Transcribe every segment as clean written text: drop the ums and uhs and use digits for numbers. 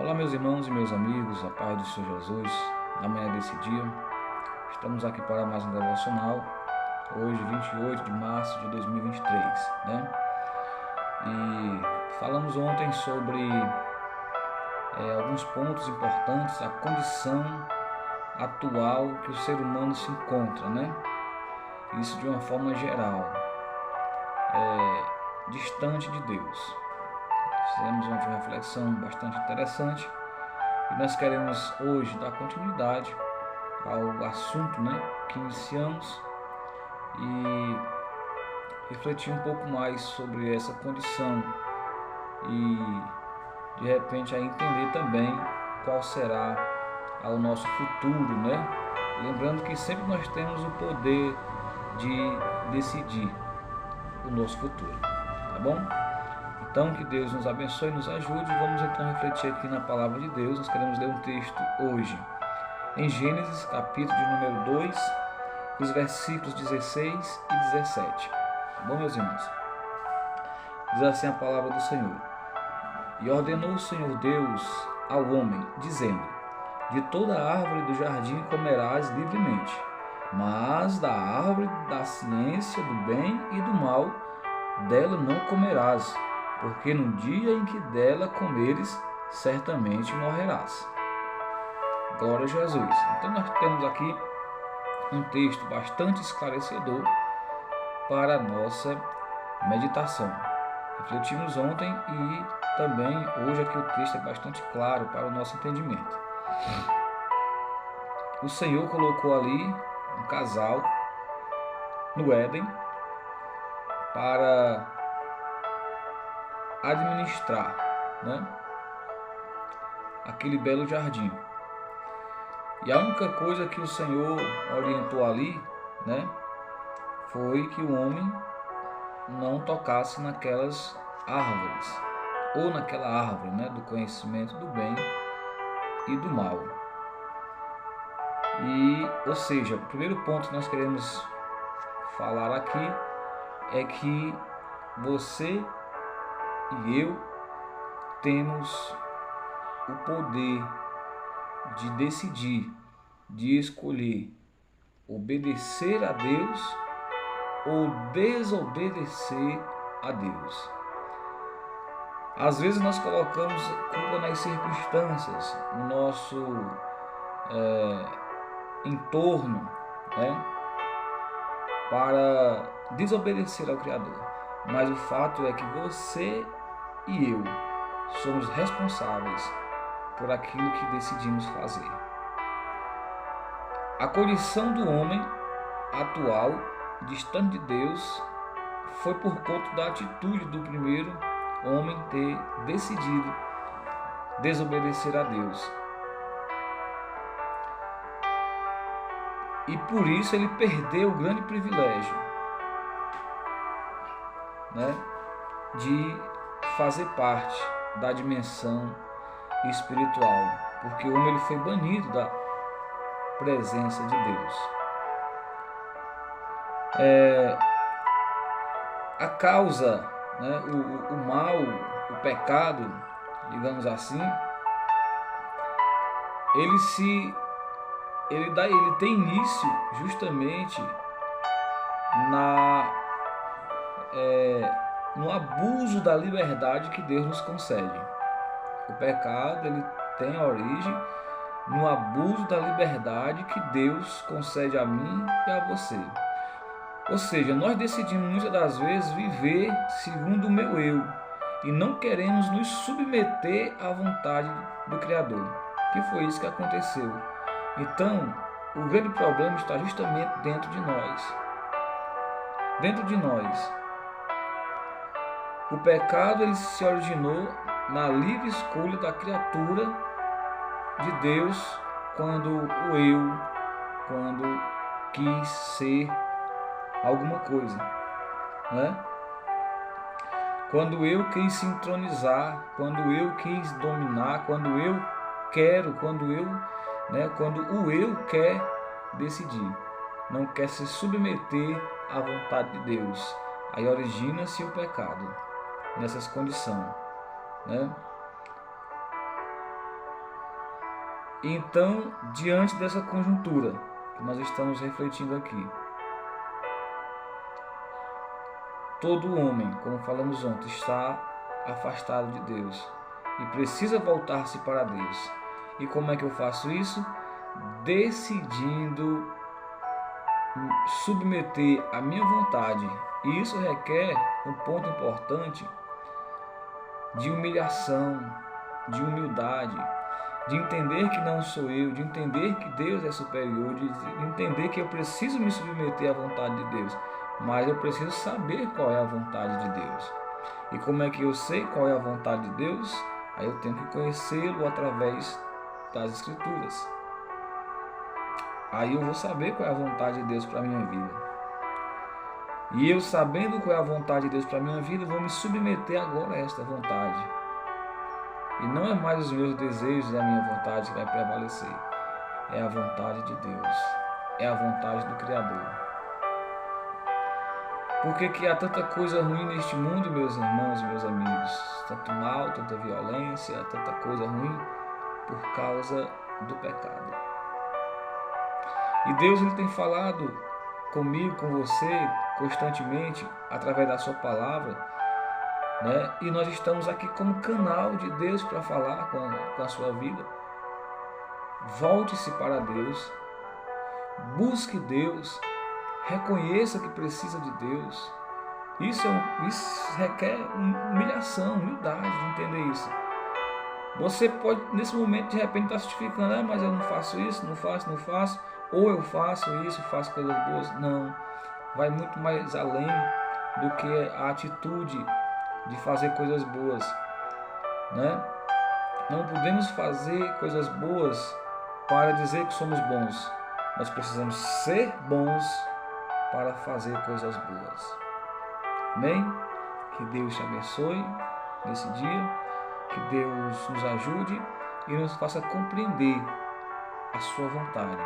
Olá, meus irmãos e meus amigos, a paz do Senhor Jesus, na manhã desse dia. Estamos aqui para mais um devocional, hoje 28 de março de 2023, né? E falamos ontem sobre alguns pontos importantes, a condição atual que o ser humano se encontra, né? Isso de uma forma geral, distante de Deus. Fizemos ontem uma reflexão bastante interessante e nós queremos hoje dar continuidade ao assunto, né, que iniciamos e refletir um pouco mais sobre essa condição e de repente a entender também qual será o nosso futuro, né? Lembrando que sempre nós temos o poder de decidir o nosso futuro, tá bom? Então que Deus nos abençoe e nos ajude. Vamos então refletir aqui na palavra de Deus. Nós queremos ler um texto hoje em Gênesis, capítulo de número 2, os versículos 16 e 17. Tá bom, meus irmãos? Diz assim a palavra do Senhor. E ordenou o Senhor Deus ao homem, dizendo: de toda árvore do jardim comerás livremente, mas da árvore da ciência do bem e do mal, dela não comerás, porque no dia em que dela comeres, certamente morrerás. Glória a Jesus. Então nós temos aqui um texto bastante esclarecedor para a nossa meditação. Refletimos ontem e também hoje aqui o texto é bastante claro para o nosso entendimento. O Senhor colocou ali um casal no Éden para administrar, né, aquele belo jardim. E a única coisa que o Senhor orientou ali, né, foi que o homem não tocasse naquelas árvores, ou naquela árvore, né, do conhecimento do bem e do mal. E, ou seja, o primeiro ponto que nós queremos falar aqui é que você e eu temos o poder de decidir, de escolher obedecer a Deus ou desobedecer a Deus. Às vezes nós colocamos culpa nas circunstâncias, no nosso entorno, né, para desobedecer ao Criador. Mas o fato é que você e eu somos responsáveis por aquilo que decidimos fazer. A condição do homem atual, distante de Deus, foi por conta da atitude do primeiro homem ter decidido desobedecer a Deus. E por isso ele perdeu o grande privilégio, né, de fazer parte da dimensão espiritual, porque o homem ele foi banido da presença de Deus. A causa, né, o mal, o pecado, digamos assim, ele tem início justamente no abuso da liberdade que Deus nos concede. O pecado ele tem a origem no abuso da liberdade que Deus concede a mim e a você. Ou seja, nós decidimos muitas das vezes viver segundo o meu eu e não queremos nos submeter à vontade do Criador, que foi isso que aconteceu. Então, o grande problema está justamente dentro de nós. Dentro de nós. O pecado ele se originou na livre escolha da criatura de Deus quando quis ser alguma coisa, né? Quando eu quis se entronizar, quando eu quis dominar, quando eu quero, quando o eu quer decidir, não quer se submeter à vontade de Deus, aí origina-se o pecado nessas condições, né? Então, diante dessa conjuntura que nós estamos refletindo aqui, todo homem, como falamos ontem, está afastado de Deus e precisa voltar-se para Deus. E como é que eu faço isso? Decidindo submeter a minha vontade. E isso requer um ponto importante de humilhação, de humildade, de entender que não sou eu, de entender que Deus é superior, de entender que eu preciso me submeter à vontade de Deus, mas eu preciso saber qual é a vontade de Deus. E como é que eu sei qual é a vontade de Deus? Aí eu tenho que conhecê-lo através das Escrituras. Aí eu vou saber qual é a vontade de Deus para a minha vida. E eu, sabendo qual é a vontade de Deus para a minha vida, vou me submeter agora a esta vontade. E não é mais os meus desejos e a minha vontade que vai prevalecer. É a vontade de Deus. É a vontade do Criador. Porque que há tanta coisa ruim neste mundo, meus irmãos e meus amigos. Tanto mal, tanta violência, tanta coisa ruim por causa do pecado. E Deus ele tem falado comigo, com você, constantemente, através da sua palavra, né? E nós estamos aqui como canal de Deus para falar com a sua vida. Volte-se para Deus, busque Deus, reconheça que precisa de Deus. Isso requer humilhação, humildade de entender isso. Você pode, nesse momento, de repente, estar justificando, mas eu não faço isso, não faço, ou eu faço isso, faço coisas boas. Não, vai muito mais além do que a atitude de fazer coisas boas, né? Não podemos fazer coisas boas para dizer que somos bons. Nós precisamos ser bons para fazer coisas boas. Amém? Que Deus te abençoe nesse dia, que Deus nos ajude e nos faça compreender a sua vontade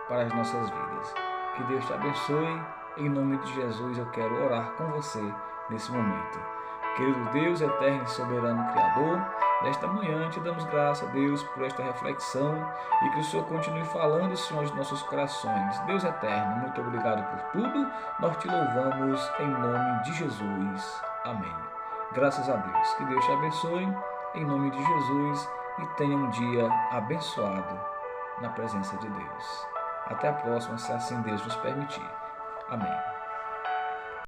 para as nossas vidas. Que Deus te abençoe. Em nome de Jesus eu quero orar com você nesse momento. Querido Deus, eterno e soberano Criador, nesta manhã te damos graças a Deus por esta reflexão e que o Senhor continue falando, Senhor, aos nossos corações. Deus eterno, muito obrigado por tudo. Nós te louvamos em nome de Jesus. Amém. Graças a Deus. Que Deus te abençoe em nome de Jesus e tenha um dia abençoado na presença de Deus. Até a próxima, se assim Deus nos permitir. Amém.